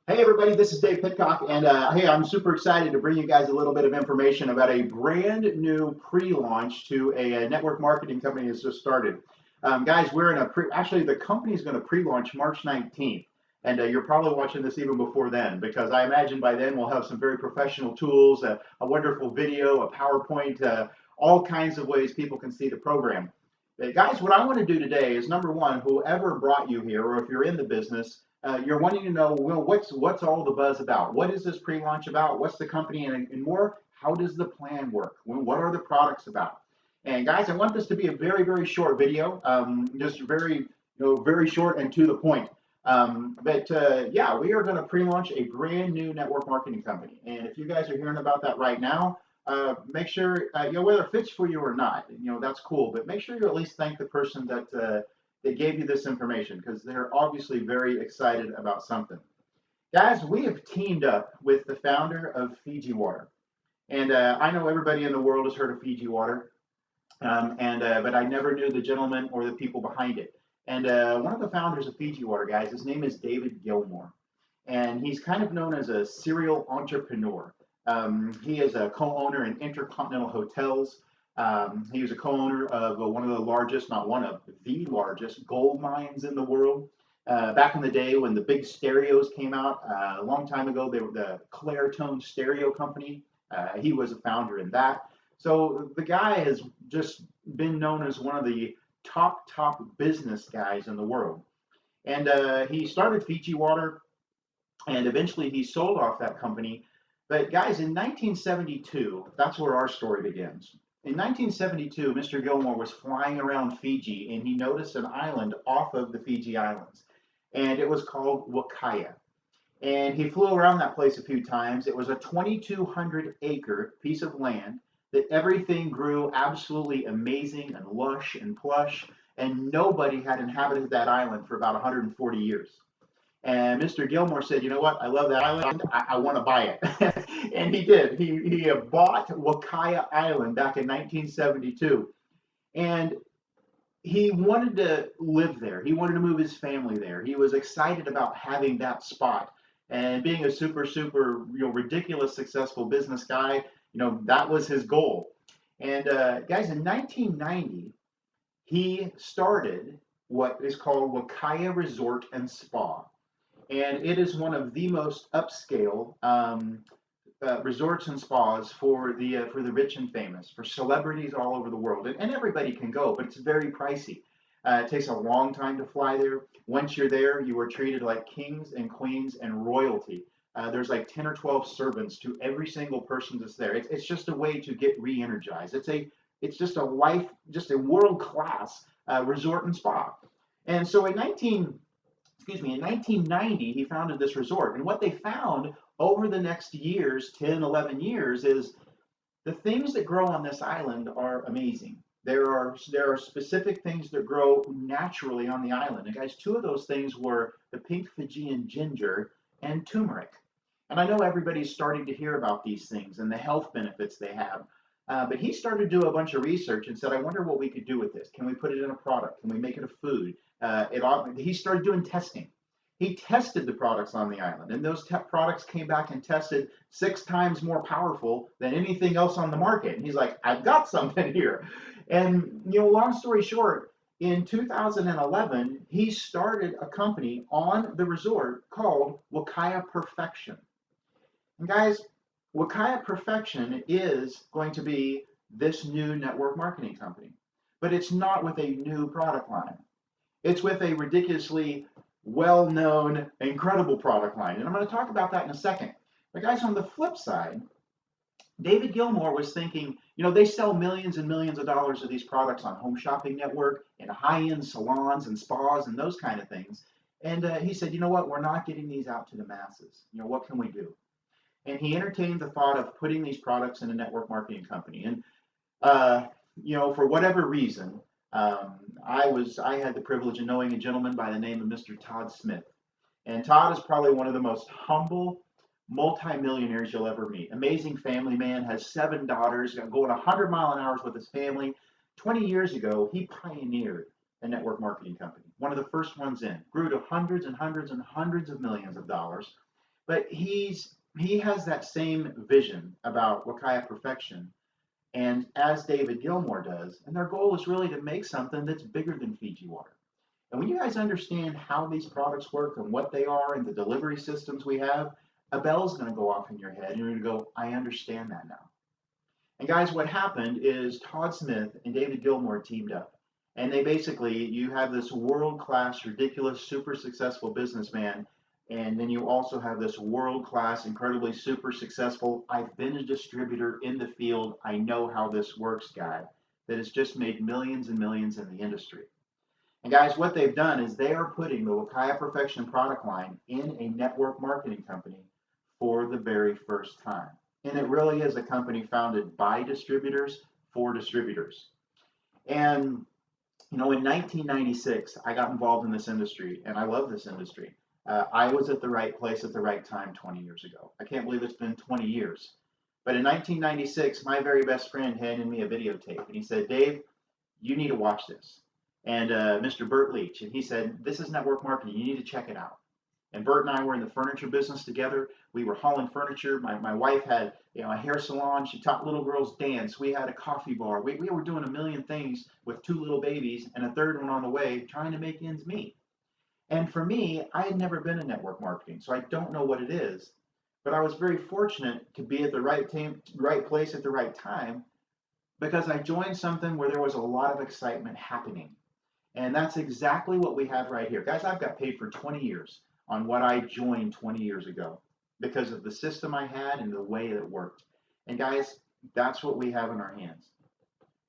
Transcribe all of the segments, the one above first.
Hey everybody, this is Dave Pitcock, and hey, I'm super excited to bring you guys a little bit of information about a brand new pre-launch to a network marketing company that's just started. Guys, we're in a actually the company is going to pre-launch March 19th, and you're probably watching this even before then because I imagine by then we'll have some very professional tools, a wonderful video, a PowerPoint, all kinds of ways people can see the program. Guys, what I want to do today is number one, whoever brought you here, or if you're in the business, you're wanting to know, well, what's all the buzz about? What is this pre-launch about? What's the company and more? How does the plan work? What are the products about? And guys, I want this to be a very, very short video, just very, very short and to the point. But yeah, we are going to pre-launch a brand new network marketing company. And if you guys are hearing about that right now, make sure whether it fits for you or not, that's cool. But make sure you at least thank the person that gave you this information because they're obviously very excited about something. Guys, we have teamed up with the founder of Fiji Water, and I know everybody in the world has heard of Fiji Water, and but I never knew the gentleman or the people behind it. And one of the founders of Fiji Water, guys, his name is David Gilmour, and he's kind of known as a serial entrepreneur. He is a co-owner in Intercontinental Hotels. He was a co-owner of one of the largest, not one of, the largest gold mines in the world. Back in the day when the big stereos came out, a long time ago, they were the Clairtone Stereo Company. He was a founder in that. So the guy has just been known as one of the top business guys in the world. And he started Fiji Water, and eventually he sold off that company. But guys, in 1972, that's where our story begins. In 1972, Mr. Gilmour was flying around Fiji and he noticed an island off of the Fiji Islands, and it was called Wakaya. And he flew around that place a few times. It was a 2,200-acre piece of land that everything grew absolutely amazing and lush and plush, and nobody had inhabited that island for about 140 years. And Mr. Gilmour said, you know what? I love that island. I want to buy it. And he did. He bought Wakaya Island back in 1972. And he wanted to live there. He wanted to move his family there. He was excited about having that spot. And being a super, ridiculous successful business guy, that was his goal. And guys, in 1990, he started what is called Wakaya Resort and Spa, and it is one of the most upscale resorts and spas for the rich and famous, for celebrities all over the world, and everybody can go, but it's very pricey. It takes a long time to fly there. Once you're there, you are treated like kings and queens and royalty. There's like 10 or 12 servants to every single person that's there. It's just a way to get re-energized. It's just just a world class resort and spa. And so in 1990, he founded this resort. And what they found over the next years, 10, 11 years, is the things that grow on this island are amazing. There are specific things that grow naturally on the island. And guys, two of those things were the pink Fijian ginger and turmeric. And I know everybody's starting to hear about these things and the health benefits they have. But he started to do a bunch of research and said, I wonder what we could do with this. Can we put it in a product? Can we make it a food? He started doing testing. He tested the products on the island, and those products came back and tested 6 times more powerful than anything else on the market. And he's like, I've got something here. And, long story short, in 2011, he started a company on the resort called Wakaya Perfection. And guys, Wakaya Perfection is going to be this new network marketing company, but it's not with a new product line. It's with a ridiculously well-known, incredible product line. And I'm going to talk about that in a second. But guys, on the flip side, David Gilmour was thinking, they sell millions and millions of dollars of these products on Home Shopping Network and high-end salons and spas and those kind of things. And he said, you know what? We're not getting these out to the masses. What can we do? And he entertained the thought of putting these products in a network marketing company. And for whatever reason, I had the privilege of knowing a gentleman by the name of Mr. Todd Smith. And Todd is probably one of the most humble multimillionaires you'll ever meet. Amazing family man, has 7 daughters, going 100 mile an hour with his family. 20 years ago, he pioneered a network marketing company, one of the first ones in, grew to hundreds and hundreds and hundreds of millions of dollars. But he has that same vision about Wakaya perfection, and as David Gilmour does, and their goal is really to make something that's bigger than Fiji water. And when you guys understand how these products work and what they are and the delivery systems we have, a bell's going to go off in your head, and you're going to go, I understand that now. And guys, what happened is Todd Smith and David Gilmour teamed up. And they basically, you have this world class, ridiculous, super successful businessman. And then you also have this world class, incredibly super successful, I've been a distributor in the field, I know how this works guy that has just made millions and millions in the industry. And guys, what they've done is they are putting the Wakaya Perfection product line in a network marketing company for the very first time. And it really is a company founded by distributors for distributors. And, you know, in 1996, I got involved in this industry, and I love this industry. I was at the right place at the right time 20 years ago. I can't believe it's been 20 years. But in 1996, my very best friend handed me a videotape, and he said, Dave, you need to watch this. And Mr. Burt Leach, and he said, this is network marketing. You need to check it out. And Bert and I were in the furniture business together. We were hauling furniture. My wife had, you know, a hair salon. She taught little girls dance. We had a coffee bar. We were doing a million things with two little babies and a third one on the way, trying to make ends meet. And for me, I had never been in network marketing, so I don't know what it is. But I was very fortunate to be at the right place at the right time, because I joined something where there was a lot of excitement happening. And that's exactly what we have right here. Guys, I've got paid for 20 years on what I joined 20 years ago because of the system I had and the way it worked. And guys, that's what we have in our hands.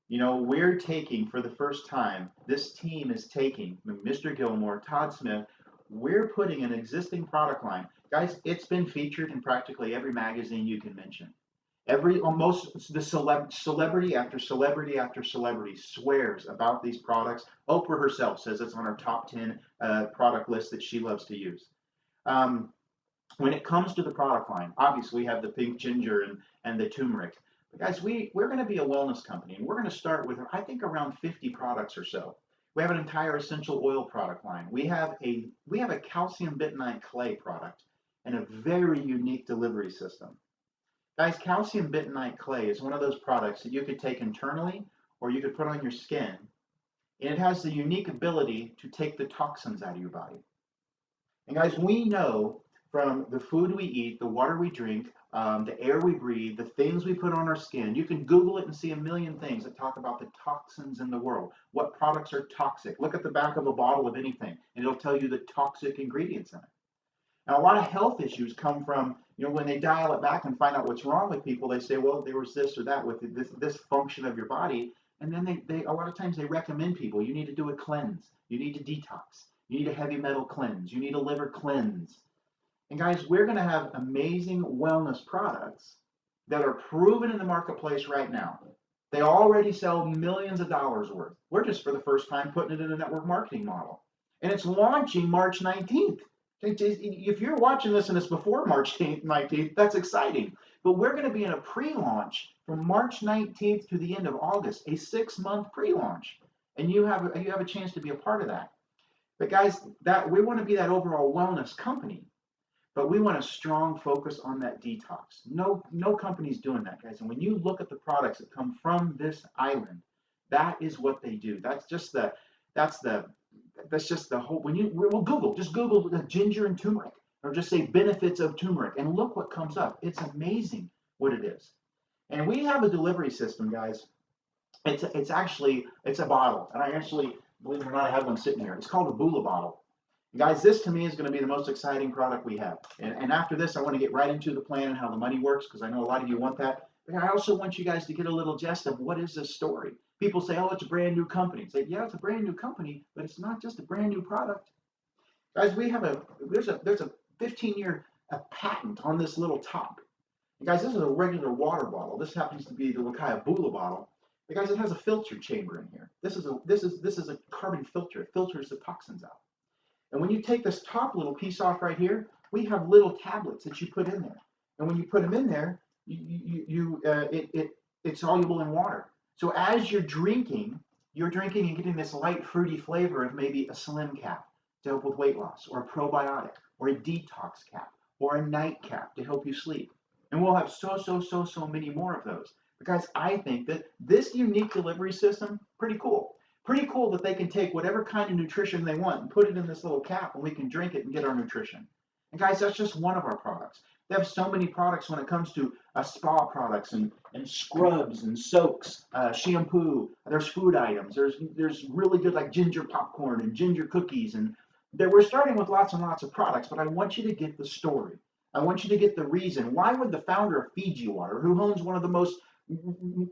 You know, we're taking, for the first time, this team is taking Mr. Gilmour, Todd Smith, we're putting an existing product line. Guys, it's been featured in practically every magazine you can mention. Almost the celebrity after celebrity after celebrity swears about these products. Oprah herself says it's on her top 10 product list that she loves to use. Um, when it comes to the product line, obviously we have the pink ginger and the turmeric. But guys, we're going to be a wellness company, and we're going to start with, I think, around 50 products or so. We have an entire essential oil product line. We have a calcium bentonite clay product and a very unique delivery system. Guys, calcium bentonite clay is one of those products that you could take internally or you could put on your skin, and it has the unique ability to take the toxins out of your body. And guys, we know from the food we eat, the water we drink, the air we breathe, the things we put on our skin, you can Google it and see a million things that talk about the toxins in the world. What products are toxic? Look at the back of a bottle of anything, and it'll tell you the toxic ingredients in it. Now, a lot of health issues come from, you know, when they dial it back and find out what's wrong with people, they say, well, there was this or that with this function of your body. And then they a lot of times they recommend people, you need to do a cleanse. You need to detox. You need a heavy metal cleanse. You need a liver cleanse. And guys, we're going to have amazing wellness products that are proven in the marketplace right now. They already sell millions of dollars worth. We're just for the first time putting it in a network marketing model. And it's launching March 19th. If you're watching this and it's before March 19th, that's exciting. But we're going to be in a pre-launch from March 19th to the end of August, a 6-month pre-launch. And you have a chance to be a part of that. But guys, that we want to be that overall wellness company. But we want a strong focus on that detox. No company's doing that, guys. And when you look at the products that come from this island, that is what they do. That's just the whole. Just Google the ginger and turmeric, or just say benefits of turmeric, and look what comes up. It's amazing what it is. And we have a delivery system, guys. It's a bottle, and I actually, believe it or not, I have one sitting here. It's called a Bula bottle. Guys, this to me is going to be the most exciting product we have. And after this, I want to get right into the plan and how the money works, because I know a lot of you want that. But I also want you guys to get a little gist of what is this story. People say, oh, it's a brand new company. Say, yeah, it's a brand new company, but it's not just a brand new product. Guys, there's a 15-year patent on this little top. And guys, this is a regular water bottle. This happens to be the Wakaya Bula bottle. But guys, it has a filter chamber in here. This is a carbon filter. It filters the toxins out. And when you take this top little piece off right here, we have little tablets that you put in there. And when you put them in there, it's soluble in water. So as you're drinking and getting this light fruity flavor of maybe a Slim Cap to help with weight loss, or a probiotic, or a detox cap, or a nightcap to help you sleep. And we'll have so many more of those. But guys, I think that this unique delivery system, pretty cool. Pretty cool that they can take whatever kind of nutrition they want and put it in this little cap and we can drink it and get our nutrition. And guys, that's just one of our products. They have so many products when it comes to spa products and scrubs and soaks, shampoo. There's food items. There's really good like ginger popcorn and ginger cookies. And we're starting with lots and lots of products, but I want you to get the story. I want you to get the reason. Why would the founder of Fiji Water, who owns one of the most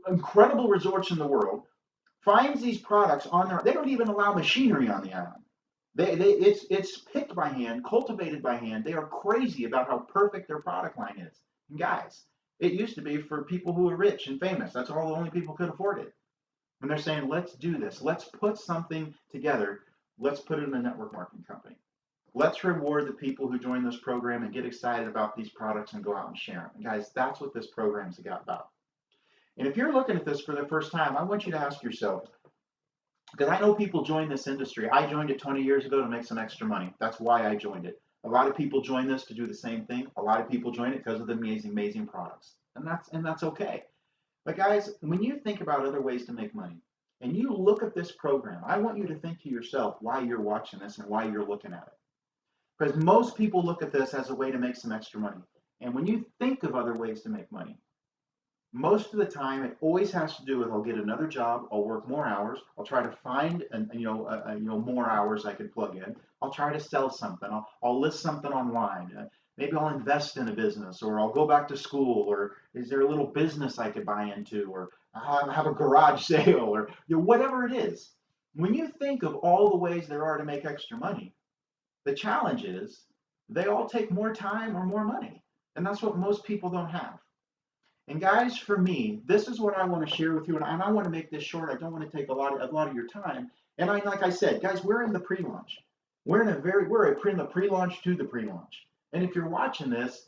incredible resorts in the world, finds these products on their, they don't even allow machinery on the island. It's picked by hand, cultivated by hand. They are crazy about how perfect their product line is. And guys, it used to be for people who were rich and famous. That's all the only people could afford it. And they're saying, let's do this. Let's put something together. Let's put it in a network marketing company. Let's reward the people who join this program and get excited about these products and go out and share them. And guys, that's what this program's about. And if you're looking at this for the first time, I want you to ask yourself, because I know people join this industry. I joined it 20 years ago to make some extra money. That's why I joined it. A lot of people join this to do the same thing. A lot of people join it because of the amazing products. And that's okay. But guys, when you think about other ways to make money and you look at this program, I want you to think to yourself why you're watching this and why you're looking at it. Because most people look at this as a way to make some extra money. And when you think of other ways to make money, most of the time it always has to do with I'll get another job, I'll work more hours, I'll try to find more hours I can plug in, I'll try to sell something, I'll list something online, maybe I'll invest in a business, or I'll go back to school, or is there a little business I could buy into, or I'll have a garage sale, or whatever it is. When you think of all the ways there are to make extra money, the challenge is they all take more time or more money, and that's what most people don't have. And guys, for me, this is what I want to share with you, and I want to make this short. I don't want to take a lot of your time. And like I said, guys, we're in the pre-launch. We're in the pre-launch to the pre-launch. And if you're watching this,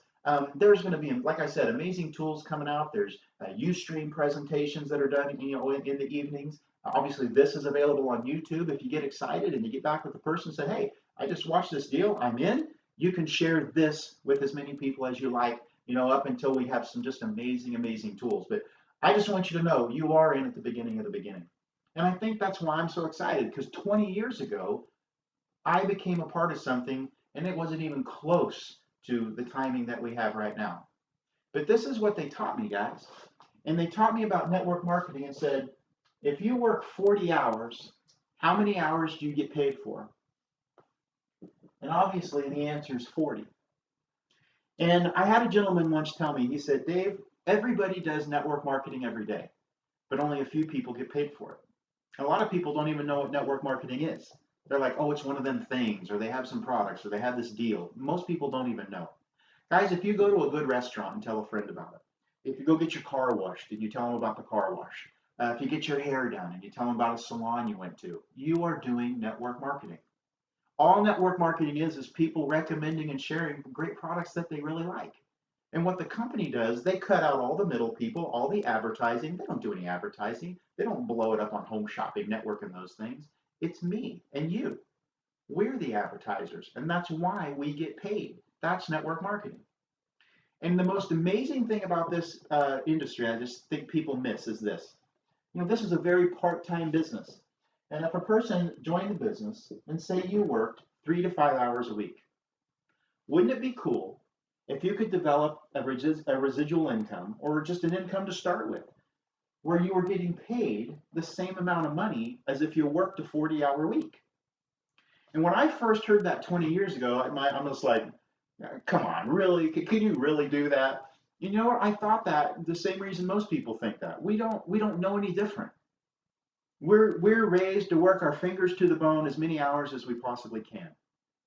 there's going to be, like I said, amazing tools coming out. There's Ustream presentations that are done, in the evenings. Obviously, this is available on YouTube. If you get excited and you get back with the person and say, hey, I just watched this deal, I'm in. You can share this with as many people as you like. Up until we have some just amazing tools. But I just want you to know you are in at the beginning of the beginning. And I think that's why I'm so excited, because 20 years ago, I became a part of something and it wasn't even close to the timing that we have right now. But this is what they taught me, guys. And they taught me about network marketing and said, if you work 40 hours, how many hours do you get paid for? And obviously the answer is 40. And I had a gentleman once tell me, he said, Dave, everybody does network marketing every day, but only a few people get paid for it. A lot of people don't even know what network marketing is. They're like, oh, it's one of them things, or they have some products, or they have this deal. Most people don't even know. Guys, if you go to a good restaurant and tell a friend about it, if you go get your car washed and you tell them about the car wash, if you get your hair done and you tell them about a salon you went to, you are doing network marketing. All network marketing is people recommending and sharing great products that they really like. And what the company does, they cut out all the middle people, all the advertising. They don't do any advertising. They don't blow it up on Home Shopping Network and those things. It's me and you. We're the advertisers, and that's why we get paid. That's network marketing. And the most amazing thing about this industry, I just think people miss, is this. This is a very part-time business. And if a person joined the business and say you worked 3 to 5 hours a week, wouldn't it be cool if you could develop a residual income, or just an income to start with, where you were getting paid the same amount of money as if you worked a 40-hour week? And when I first heard that 20 years ago, I'm just like, come on, really? Can you really do that? You know what? I thought that the same reason most people think that. We don't know any different. We're raised to work our fingers to the bone as many hours as we possibly can.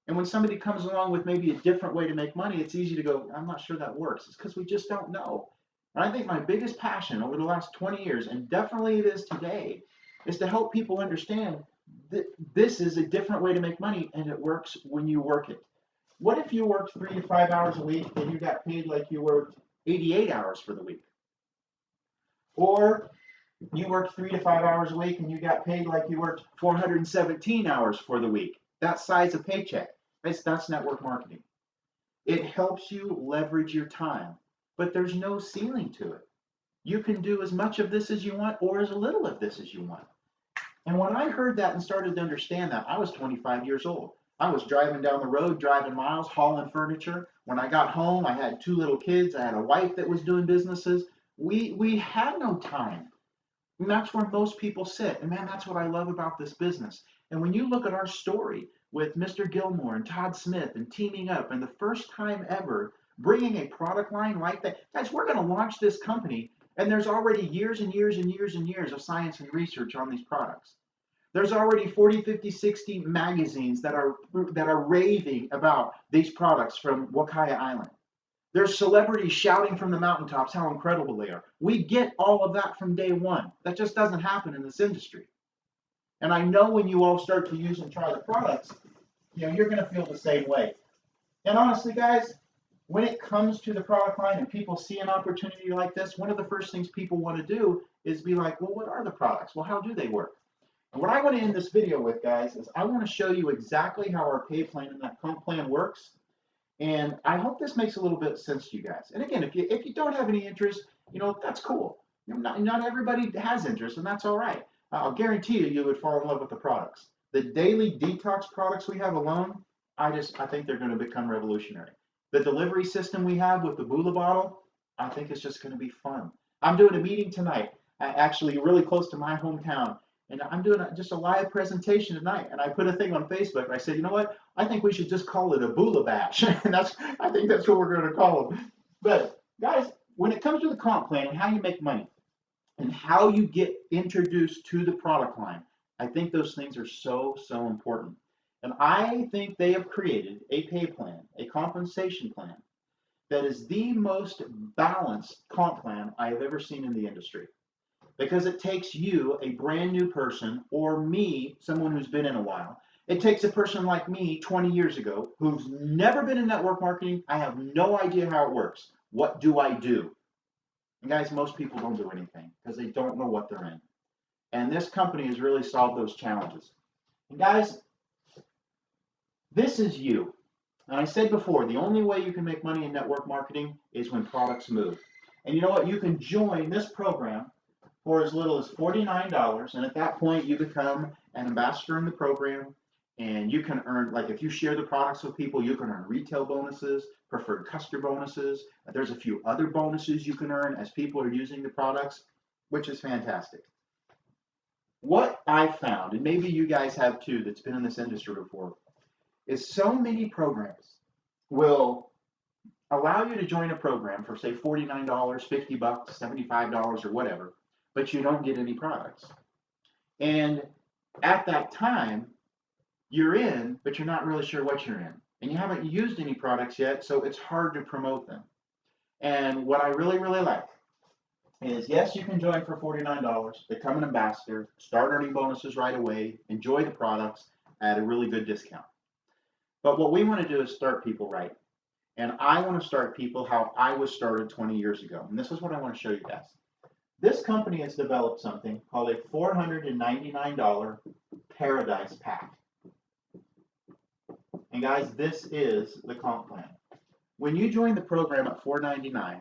And when somebody comes along with maybe a different way to make money, it's easy to go, I'm not sure that works. It's because we just don't know. And I think my biggest passion over the last 20 years, and definitely it is today, is to help people understand that this is a different way to make money, and it works when you work it. What if you worked 3 to 5 hours a week and you got paid like you worked 88 hours for the week? Or you worked 3 to 5 hours a week and you got paid like you worked 417 hours for the week. That size of paycheck. That's network marketing. It helps you leverage your time, but there's no ceiling to it. You can do as much of this as you want or as little of this as you want. And when I heard that and started to understand that, I was 25 years old. I was driving down the road, driving miles, hauling furniture. When I got home, I had two little kids. I had a wife that was doing businesses. We had no time. And that's where most people sit. And man, that's what I love about this business. And when you look at our story with Mr. Gilmour and Todd Smith and teaming up, and the first time ever bringing a product line like that, guys, we're going to launch this company. And there's already years and years and years and years of science and research on these products. There's already 40, 50, 60 magazines that are raving about these products from Wakaya Island. There's celebrities shouting from the mountaintops how incredible they are. We get all of that from day one. That just doesn't happen in this industry. And I know when you all start to use and try the products, you're going to feel the same way. And honestly, guys, when it comes to the product line and people see an opportunity like this, one of the first things people want to do is be like, well, what are the products? Well, how do they work? And what I want to end this video with, guys, is I want to show you exactly how our pay plan and that comp plan works. And I hope this makes a little bit of sense to you guys. And again, if you don't have any interest, that's cool. Not everybody has interest, and that's all right. I'll guarantee you would fall in love with the products. The daily detox products we have alone, I think they're going to become revolutionary. The delivery system we have with the Bula bottle, I think it's just going to be fun. I'm doing a meeting tonight, actually really close to my hometown. And I'm doing just a live presentation tonight. And I put a thing on Facebook. And I said, you know what? I think we should just call it a Bula Bash. And I think that's what we're going to call it. But guys, when it comes to the comp plan and how you make money and how you get introduced to the product line, I think those things are so, so important. And I think they have created a pay plan, a compensation plan that is the most balanced comp plan I have ever seen in the industry. Because it takes you, a brand new person, or me, someone who's been in a while. It takes a person like me 20 years ago who's never been in network marketing. I have no idea how it works. What do I do? And guys, most people don't do anything because they don't know what they're in. And this company has really solved those challenges. And guys, this is you. And I said before, the only way you can make money in network marketing is when products move. And you know what? You can join this program for as little as $49, and at that point you become an ambassador in the program, and you can earn, like if you share the products with people, you can earn retail bonuses, preferred customer bonuses. There's a few other bonuses you can earn as people are using the products, which is fantastic. What I found, and maybe you guys have too that's been in this industry before, is so many programs will allow you to join a program for say $49, $50, $75 or whatever, but you don't get any products. And at that time, you're in, but you're not really sure what you're in. And you haven't used any products yet, so it's hard to promote them. And what I really, really like is, yes, you can join for $49, become an ambassador, start earning bonuses right away, enjoy the products at a really good discount. But what we want to do is start people right. And I want to start people how I was started 20 years ago. And this is what I want to show you guys. This company has developed something called a $499 Paradise Pack. And guys, this is the comp plan. When you join the program at $499,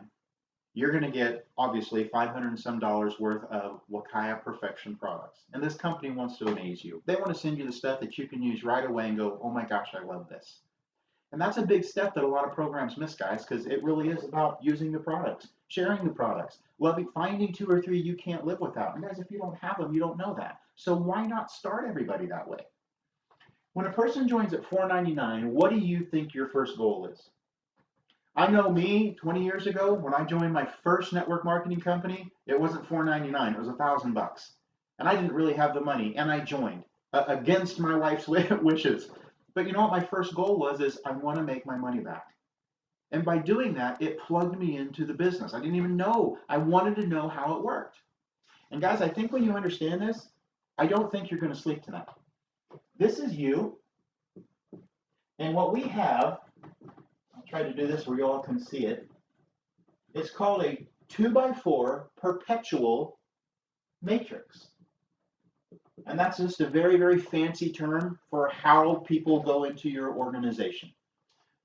you're going to get, obviously, $500 and some worth of Wakaya Perfection products. And this company wants to amaze you. They want to send you the stuff that you can use right away and go, oh my gosh, I love this. And that's a big step that a lot of programs miss, guys, because it really is about using the products, sharing the products, loving, finding 2 or 3 you can't live without. And guys, if you don't have them, you don't know that. So why not start everybody that way? When a person joins at $499, what do you think your first goal is? I know me, 20 years ago, when I joined my first network marketing company, it wasn't $499, it was $1,000. And I didn't really have the money, and I joined against my wife's wishes. But you know what my first goal was, is I want to make my money back. And by doing that, it plugged me into the business. I didn't even know. I wanted to know how it worked. And guys, I think when you understand this, I don't think you're going to sleep tonight. This is you. And what we have, I'll try to do this where you all can see it. It's called a 2x4 perpetual matrix. And that's just a very, very fancy term for how people go into your organization.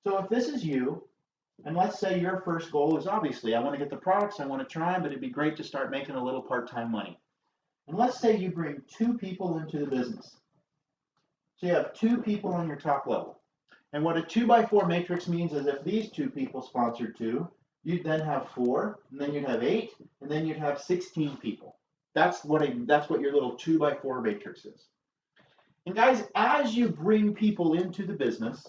So if this is you, And let's say your first goal is obviously, I want to get the products, I want to try them, but it'd be great to start making a little part-time money. And let's say you bring 2 people into the business. So you have 2 people on your top level. And what a 2x4 matrix means is if these 2 people sponsored 2, you'd then have 4, and then you'd have 8, and then you'd have 16 people. That's what your little 2x4 matrix is. And guys, as you bring people into the business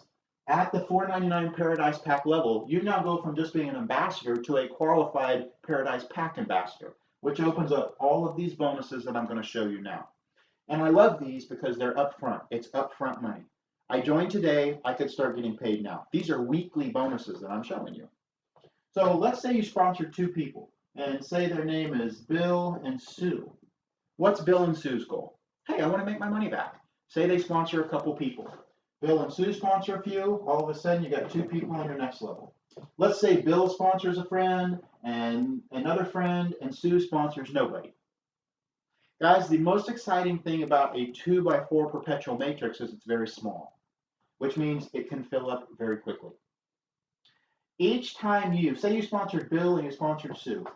at the $4.99 Paradise Pack level, you now go from just being an ambassador to a qualified Paradise Pack ambassador, which opens up all of these bonuses that I'm going to show you now. And I love these because they're upfront. It's upfront money. I joined today, I could start getting paid now. These are weekly bonuses that I'm showing you. So let's say you sponsor 2 people and say their name is Bill and Sue. What's Bill and Sue's goal? Hey, I want to make my money back. Say they sponsor a couple people. Bill and Sue sponsor a few, all of a sudden you got 2 people on your next level. Let's say Bill sponsors a friend and another friend and Sue sponsors nobody. Guys, the most exciting thing about a 2x4 perpetual matrix is it's very small, which means it can fill up very quickly. Each time say you sponsored Bill and you sponsored Sue,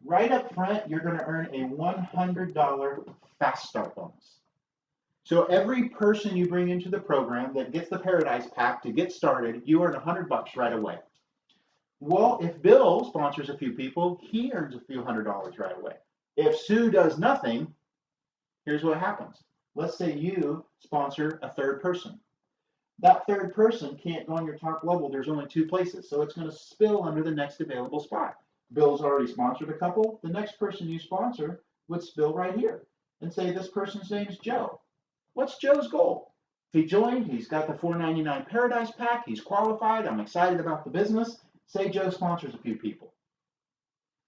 right up front, you're going to earn a $100 fast start bonus. So every person you bring into the program that gets the Paradise Pack to get started, you earn $100 right away. Well, if Bill sponsors a few people, he earns a few $100 right away. If Sue does nothing, here's what happens. Let's say you sponsor a 3rd person. That 3rd person can't go on your top level. There's only 2 places, so it's going to spill under the next available spot. Bill's already sponsored a couple. The next person you sponsor would spill right here and say this person's name is Joe. What's Joe's goal? If he joined, he's got the $4.99 Paradise Pack, he's qualified, I'm excited about the business. Say Joe sponsors a few people.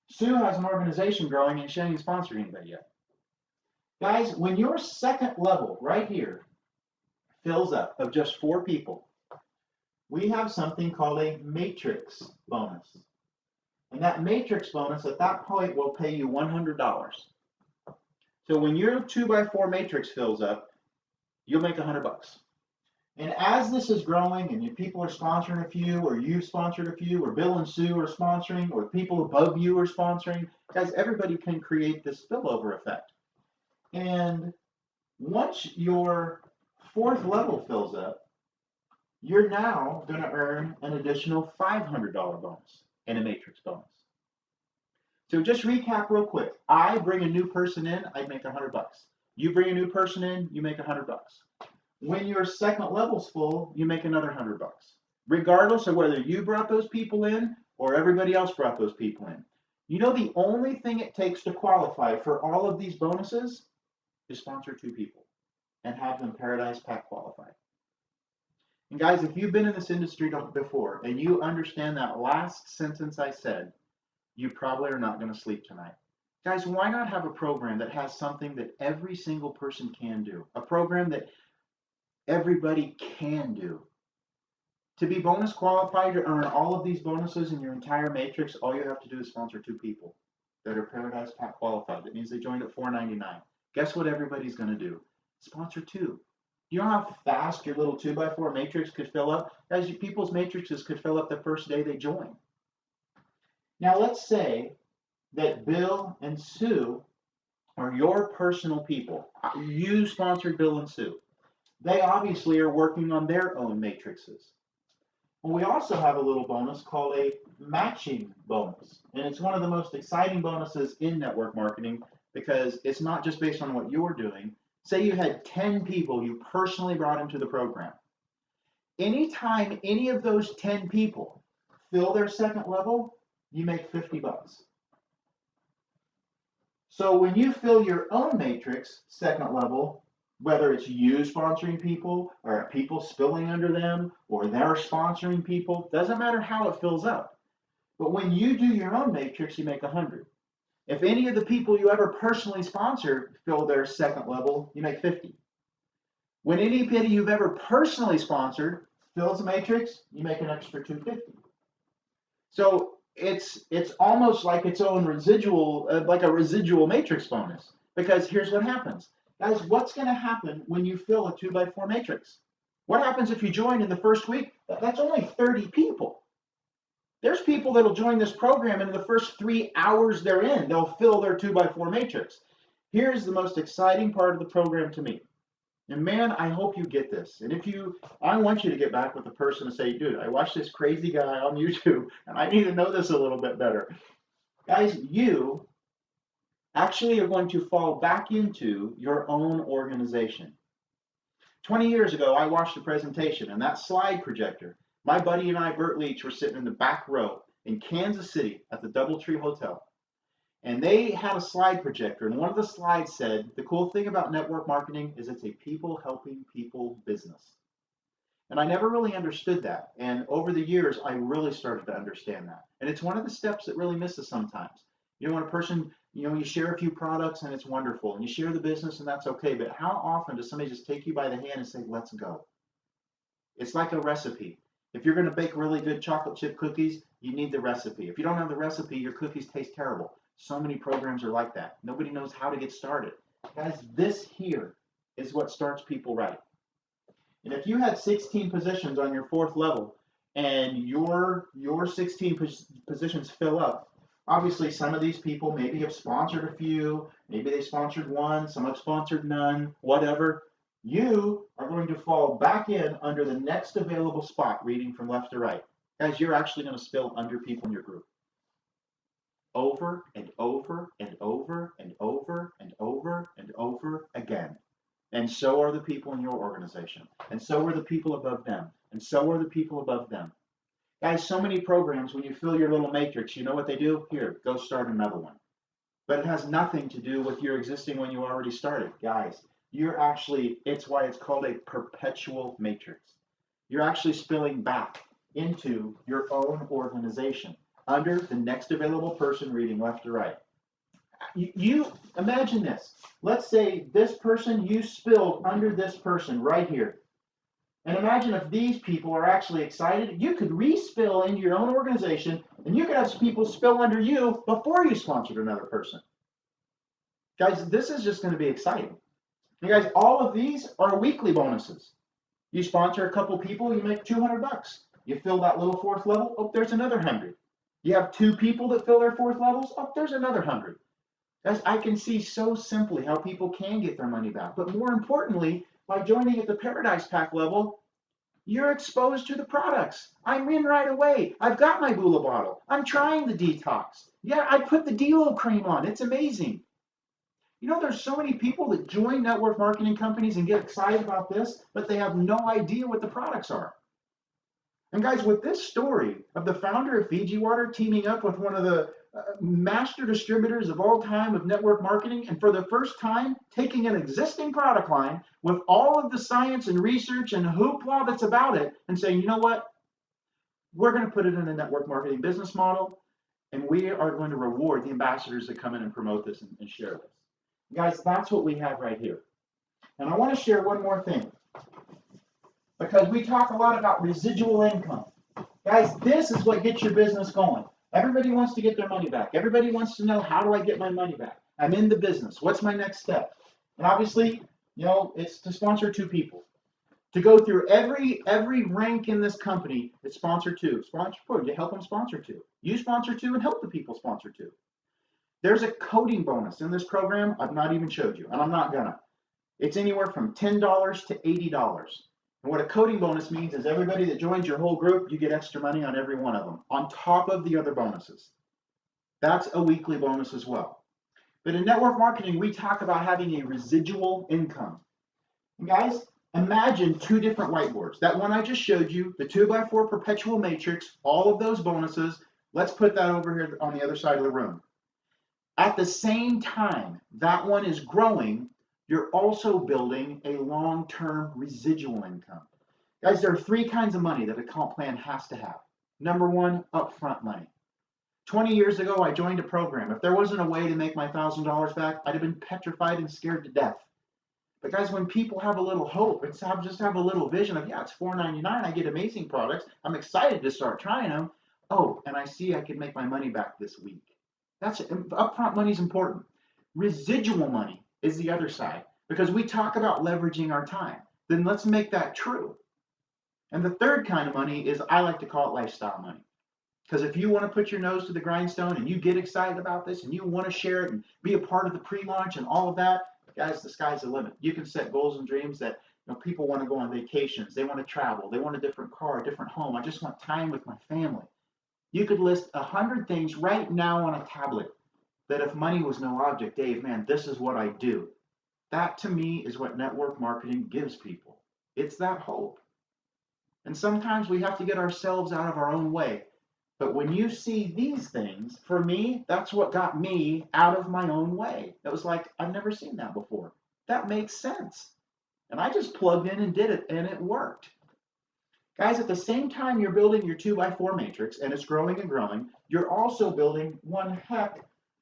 Sue has an organization growing and she hasn't sponsored anybody yet. Guys, when your second level right here fills up of just 4 people, we have something called a matrix bonus. And that matrix bonus at that point will pay you $100. So when your 2x4 matrix fills up, you'll make $100. And as this is growing and people are sponsoring a few, or you've sponsored a few, or Bill and Sue are sponsoring, or people above you are sponsoring, guys, everybody can create this spillover effect. And once your 4th level fills up, you're now going to earn an additional $500 bonus and a matrix bonus. So just recap real quick. I bring a new person in, I make $100. You bring a new person in, you make $100. When your second level's full, you make another $100, regardless of whether you brought those people in or everybody else brought those people in. You know, the only thing it takes to qualify for all of these bonuses is sponsor 2 people and have them Paradise Pack qualified. And guys, if you've been in this industry before and you understand that last sentence I said, you probably are not going to sleep tonight. Guys, why not have a program that has something that every single person can do? A program that everybody can do. To be bonus qualified to earn all of these bonuses in your entire matrix, all you have to do is sponsor 2 people that are Paradise Pack qualified. That means they joined at $4.99. Guess what everybody's going to do? Sponsor 2. You know how fast your little 2x4 matrix could fill up? Guys, people's matrices could fill up the first day they join. Now let's say that Bill and Sue are your personal people. You sponsored Bill and Sue. They obviously are working on their own matrices. And we also have a little bonus called a matching bonus. And it's one of the most exciting bonuses in network marketing because it's not just based on what you're doing. Say you had 10 people you personally brought into the program. Anytime any of those 10 people fill their second level, you make $50. So when you fill your own matrix, second level, whether it's you sponsoring people or people spilling under them or they're sponsoring people, doesn't matter how it fills up. But when you do your own matrix, you make 100. If any of the people you ever personally sponsor fill their second level, you make 50. When anybody you've ever personally sponsored fills a matrix, you make an extra 250. So it's almost like its own residual, like a residual matrix bonus. Because here's what happens. Guys, what's going to happen when you fill a 2x4 matrix? What happens if you join in the first week? That's only 30 people. There's people that'll join this program, and in the first 3 hours they're in, they'll fill their 2x4 matrix. Here's the most exciting part of the program to me. And man, I hope you get this. And I want you to get back with the person and say, dude, I watched this crazy guy on YouTube, and I need to know this a little bit better. Guys, you actually are going to fall back into your own organization. 20 years ago, I watched a presentation, and that slide projector, my buddy and I, Bert Leach, were sitting in the back row in Kansas City at the Doubletree Hotel. And they had a slide projector, and one of the slides said, the cool thing about network marketing is it's a people helping people business. And I never really understood that. And over the years, I really started to understand that. And it's one of the steps that really misses sometimes. You know, when a person, you share a few products and it's wonderful, and you share the business and that's okay, but how often does somebody just take you by the hand and say, let's go? It's like a recipe. If you're going to bake really good chocolate chip cookies, you need the recipe. If you don't have the recipe, your cookies taste terrible. So many programs are like that. Nobody knows how to get started. Guys, this here is what starts people right. And if you had 16 positions on your 4th level and your 16 positions fill up, obviously some of these people maybe have sponsored a few, maybe they sponsored one, some have sponsored none, whatever. You are going to fall back in under the next available spot, reading from left to right. Guys, you're actually going to spill under people in your group. Over and over and over and over and over and over again. And so are the people in your organization. And so are the people above them. And so are the people above them. Guys, so many programs, when you fill your little matrix, you know what they do? Here, go start another one. But it has nothing to do with your existing one you already started. Guys, it's why it's called a perpetual matrix. You're actually spilling back into your own organization under the next available person, reading left to right. You imagine this. Let's say this person, you spilled under this person right here. And imagine if these people are actually excited, you could respill into your own organization, and you could have people spill under you before you sponsored another person. Guys, this is just going to be exciting. You guys, all of these are weekly bonuses. You sponsor a couple people, you make $200. You fill that little 4th level, oh, there's another 100. You have 2 people that fill their 4th levels, oh, there's another 100. Guys, I can see so simply how people can get their money back. But more importantly, by joining at the Paradise Pack level, you're exposed to the products. I'm in right away. I've got my Bula bottle. I'm trying the detox. Yeah, I put the Delo cream on. It's amazing. You know, there's so many people that join network marketing companies and get excited about this, but they have no idea what the products are. And guys, with this story of the founder of Fiji Water teaming up with one of the master distributors of all time of network marketing, and for the first time taking an existing product line with all of the science and research and hoopla that's about it and saying, you know what, we're going to put it in a network marketing business model, and we are going to reward the ambassadors that come in and promote this and share this. Guys, that's what we have right here. And I want to share one more thing, because we talk a lot about residual income. Guys, this is what gets your business going. Everybody wants to get their money back. Everybody wants to know, how do I get my money back? I'm in the business. What's my next step? And obviously, it's to sponsor 2 people. To go through every rank in this company, it's sponsor 2. Sponsor 4, you help them sponsor 2. You sponsor 2 and help the people sponsor 2. There's a coding bonus in this program I've not even showed you, and I'm not gonna. It's anywhere from $10 to $80. And what a coding bonus means is everybody that joins your whole group, you get extra money on every one of them, on top of the other bonuses. That's a weekly bonus as well. But in network marketing, we talk about having a residual income. And guys, imagine 2 different whiteboards. That one I just showed you, the 2x4 perpetual matrix, all of those bonuses. Let's put that over here on the other side of the room. At the same time that one is growing, you're also building a long-term residual income. Guys, there are 3 kinds of money that a comp plan has to have. Number 1, upfront money. 20 years ago, I joined a program. If there wasn't a way to make my $1,000 back, I'd have been petrified and scared to death. But guys, when people have a little hope and just have a little vision of, yeah, it's $4.99, I get amazing products, I'm excited to start trying them. Oh, and I see I can make my money back this week. Upfront money is important. Residual money is the other side, because we talk about leveraging our time. Then let's make that true. And the third kind of money is, I like to call it lifestyle money. Because if you want to put your nose to the grindstone and you get excited about this and you want to share it and be a part of the pre-launch and all of that, guys, the sky's the limit. You can set goals and dreams that people want to go on vacations, they want to travel, they want a different car, a different home. I just want time with my family. You could list 100 things right now on a tablet that if money was no object, Dave, man, this is what I do. That to me is what network marketing gives people. It's that hope. And sometimes we have to get ourselves out of our own way. But when you see these things, for me, that's what got me out of my own way. It was like, I've never seen that before. That makes sense. And I just plugged in and did it, and it worked. Guys, at the same time you're building your 2x4 matrix, and it's growing and growing, you're also building one heck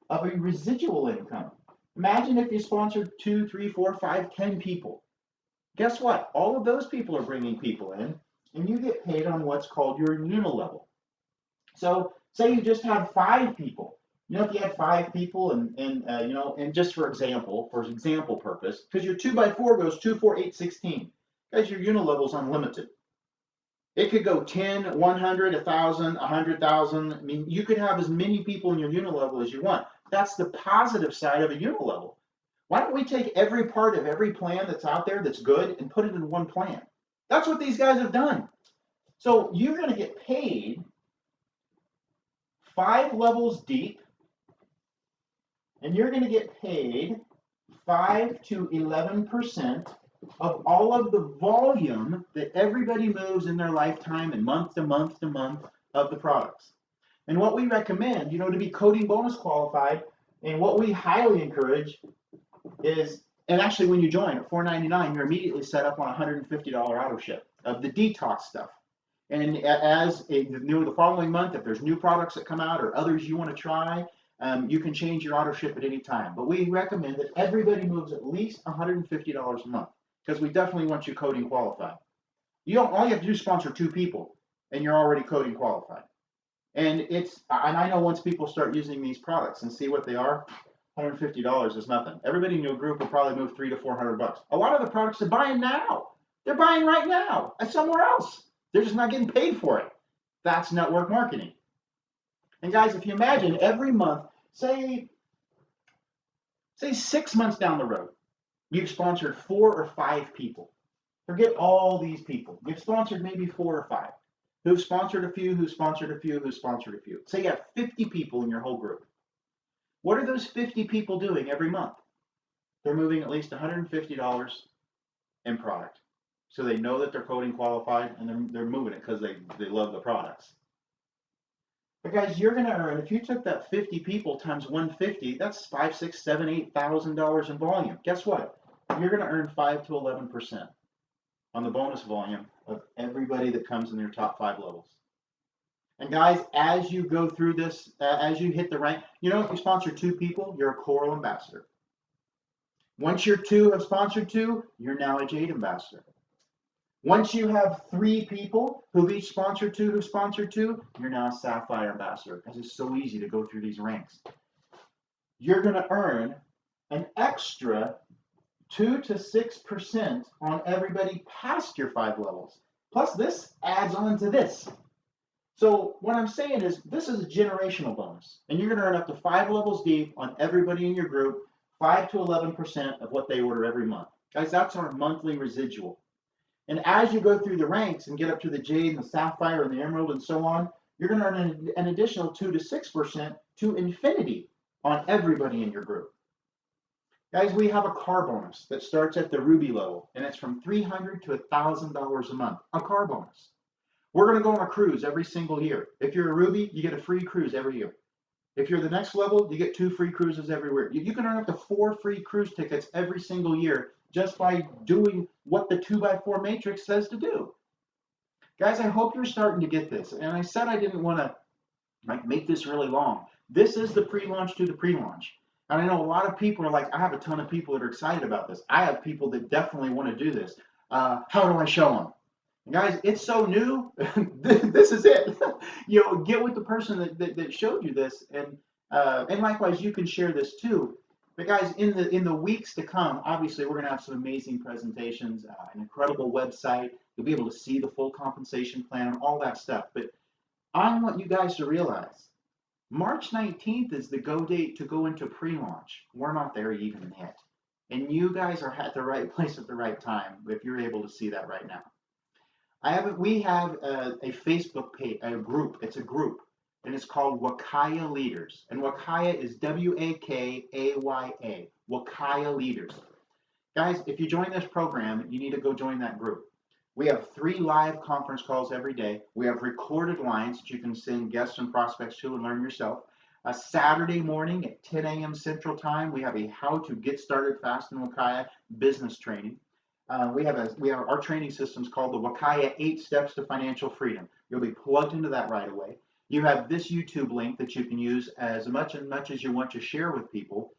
of a residual income. Imagine if you sponsored 2, 3, 4, 5, 10 people. Guess what? All of those people are bringing people in, and you get paid on what's called your unilevel. So say you just had 5 people. If you had 5 people and just for example purpose, because your 2x4 goes 2, 4, 8, 16. Guys, your unilevel is unlimited. It could go 10, 100, 1,000, 100,000. I mean, you could have as many people in your unilevel as you want. That's the positive side of a unilevel. Why don't we take every part of every plan that's out there that's good and put it in one plan? That's what these guys have done. So you're going to get paid 5 levels deep, and you're going to get paid 5 to 11% of all of the volume that everybody moves in their lifetime and month to month to month of the products. And what we recommend, to be coding bonus qualified, and what we highly encourage is, and actually when you join at $4.99, you're immediately set up on a $150 auto ship of the detox stuff. And the following month, if there's new products that come out or others you want to try, you can change your auto ship at any time. But we recommend that everybody moves at least $150 a month, because we definitely want you coding qualified. All you have to do is sponsor 2 people, and you're already coding qualified. And I know once people start using these products and see what they are, $150 is nothing. Everybody in your group will probably move $300 to $400. A lot of the products they're buying now, they're buying right now at somewhere else. They're just not getting paid for it. That's network marketing. And guys, if you imagine every month, say 6 months down the road, you've sponsored 4 or 5 people. Forget all these people. You've sponsored maybe 4 or 5. Who've sponsored a few, who've sponsored a few, who've sponsored a few. Say you have 50 people in your whole group. What are those 50 people doing every month? They're moving at least $150 in product. So they know that they're coding qualified, and they're moving it because they love the products. But guys, you're going to earn, if you took that 50 people times 150, that's $5,000, $6,000, $7,000, $8,000 in volume. Guess what? You're going to earn 5 to 11% on the bonus volume of everybody that comes in your top 5 levels. And guys, as you go through this, as you hit the rank, if you sponsor 2 people, you're a Coral ambassador. Once your 2 have sponsored 2, you're now a Jade ambassador. Once you have 3 people who've each sponsored 2, who've sponsored 2, you're now a Sapphire ambassador, because it's so easy to go through these ranks. You're going to earn an extra 2 to 6% on everybody past your 5 levels. Plus, this adds on to this. So what I'm saying is, this is a generational bonus, and you're going to earn up to 5 levels deep on everybody in your group, 5 to 11% of what they order every month. Guys, that's our monthly residual. And as you go through the ranks and get up to the Jade and the Sapphire and the Emerald and so on, you're going to earn an additional 2 to 6% to infinity on everybody in your group. Guys, we have a car bonus that starts at the Ruby level, and it's from $300 to $1,000 a month, a car bonus. We're going to go on a cruise every single year. If you're a Ruby, you get a free cruise every year. If you're the next level, you get 2 free cruises everywhere. You can earn up to 4 free cruise tickets every single year just by doing what the 2x4 matrix says to do. Guys, I hope you're starting to get this. And I said I didn't want to make this really long. This is the pre-launch to the pre-launch. And I know a lot of people are like, I have a ton of people that are excited about this. I have people that definitely want to do this. How do I show them? And guys, it's so new. This is it. Get with the person that showed you this, and likewise, you can share this too. But guys, in the weeks to come, obviously, we're going to have some amazing presentations, an incredible website. You'll be able to see the full compensation plan and all that stuff. But I want you guys to realize March 19th is the go date to go into pre-launch. We're not there even yet. And you guys are at the right place at the right time if you're able to see that right now. We have a Facebook page, a group. It's a group, and it's called Wakaya Leaders. And Wakaya is Wakaya. Wakaya Leaders. Guys, if you join this program, you need to go join that group. We have 3 live conference calls every day. We have recorded lines that you can send guests and prospects to and learn yourself. A Saturday morning at 10 a.m. Central Time, we have a How to Get Started Fast in Wakaya business training. We have our training systems called the Wakaya 8 Steps to Financial Freedom. You'll be plugged into that right away. You have this YouTube link that you can use as much as you want to share with people.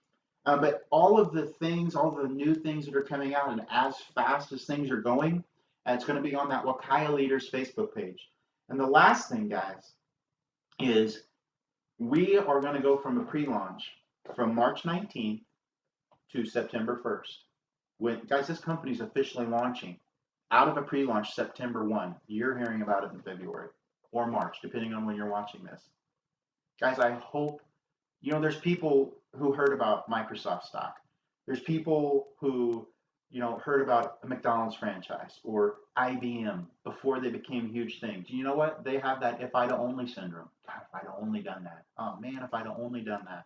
But all of the things, all the new things that are coming out, and as fast as things are going, it's going to be on that Wakaya Leaders Facebook page. And the last thing, guys, is we are going to go from a pre-launch from March 19th to September 1st. Guys, this company is officially launching out of a pre-launch September 1. You're hearing about it in February or March, depending on when you're watching this. Guys, I hope, there's people who heard about Microsoft stock. There's people who, heard about a McDonald's franchise or IBM before they became huge things. You know what? They have that if I'd only syndrome. God, if I'd only done that. Oh man, if I'd only done that.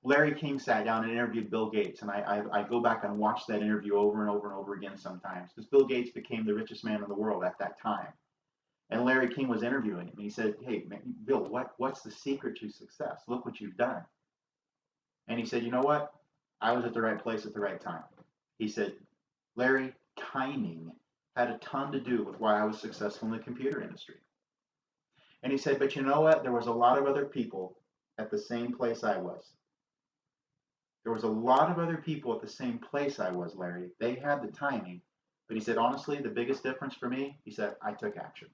Larry King sat down and interviewed Bill Gates, and I go back and watch that interview over and over and over again sometimes, because Bill Gates became the richest man in the world at that time. And Larry King was interviewing him, and he said, "Hey, man, Bill, what's the secret to success? Look what you've done." And he said, "You know what? I was at the right place at the right time." He said, "Larry, timing had a ton to do with why I was successful in the computer industry." And he said, "But you know what? There was a lot of other people at the same place I was. There was a lot of other people at the same place I was, Larry. They had the timing." But he said, "Honestly, the biggest difference for me," he said, "I took action."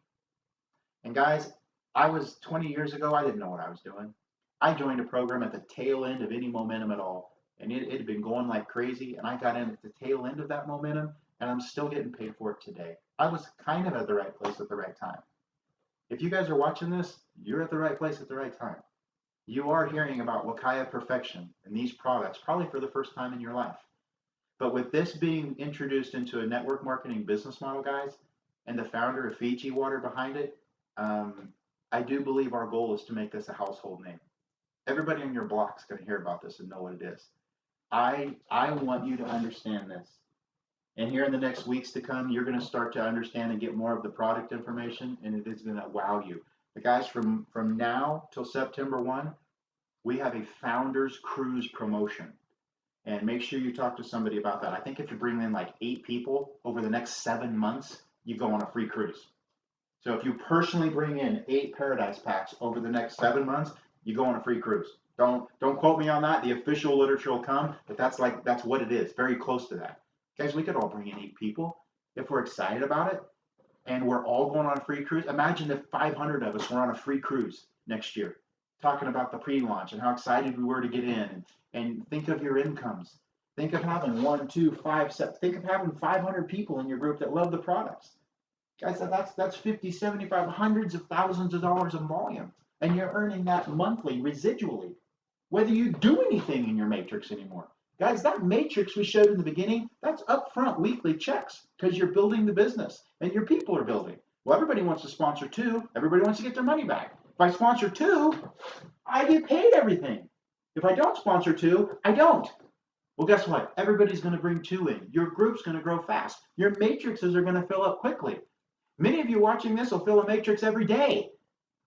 And guys, I was 20 years ago, I didn't know what I was doing. I joined a program at the tail end of any momentum at all. And it had been going like crazy. And I got in at the tail end of that momentum. And I'm still getting paid for it today. I was kind of at the right place at the right time. If you guys are watching this, you're at the right place at the right time. You are hearing about Wakaya Perfection and these products probably for the first time in your life. But with this being introduced into a network marketing business model, guys, and the founder of Fiji Water behind it, I do believe our goal is to make this a household name. Everybody on your block is going to hear about this and know what it is. I want you to understand this. And here in the next weeks to come, you're going to start to understand and get more of the product information, and it is going to wow you. But guys, from now till September 1, we have a Founders Cruise promotion. And make sure you talk to somebody about that. I think if you bring in like 8 people over the next 7 months, you go on a free cruise. So if you personally bring in 8 Paradise Packs over the next 7 months, you go on a free cruise. Don't quote me on that. The official literature will come, but that's what it is. Very close to that. Guys, we could all bring in 8 people if we're excited about it, and we're all going on a free cruise. Imagine if 500 of us were on a free cruise next year, talking about the pre-launch and how excited we were to get in. And think of your incomes. Think of having 1, 2, 5, 7. Think of having 500 people in your group that love the products. Guys, that's 50, 75, hundreds of thousands of dollars in volume. And you're earning that monthly residually, whether you do anything in your matrix anymore. Guys, that matrix we showed in the beginning, that's upfront weekly checks because you're building the business and your people are building. Well, everybody wants to sponsor 2. Everybody wants to get their money back. If I sponsor 2, I get paid everything. If I don't sponsor 2, I don't. Well, guess what? Everybody's going to bring 2 in. Your group's going to grow fast. Your matrices are going to fill up quickly. Many of you watching this will fill a matrix every day,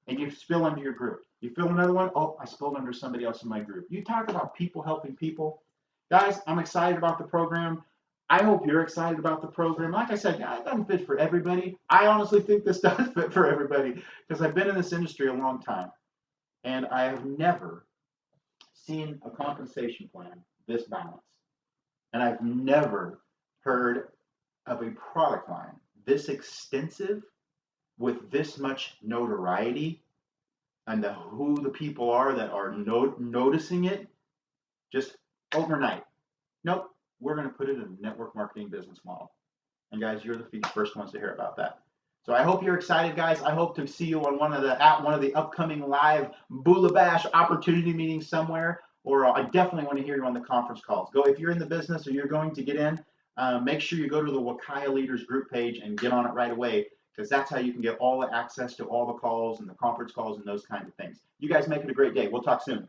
and you spill under your group. You fill another one, oh, I spilled under somebody else in my group. You talk about people helping people. Guys, I'm excited about the program. I hope you're excited about the program. Like I said, it doesn't fit for everybody. I honestly think this does fit for everybody because I've been in this industry a long time, and I have never seen a compensation plan this balanced. And I've never heard of a product line this extensive with this much notoriety and who the people are that are noticing it just overnight. Nope, we're going to put it in a network marketing business model. And guys, you're the first ones to hear about that. So I hope you're excited, guys. I hope to see you on one of the upcoming live Bula Bash opportunity meetings somewhere. Or I definitely want to hear you on the conference calls. Go if you're in the business or you're going to get in. Make sure you go to the Wakaya Leaders group page and get on it right away, because that's how you can get all the access to all the calls and the conference calls and those kinds of things. You guys make it a great day. We'll talk soon.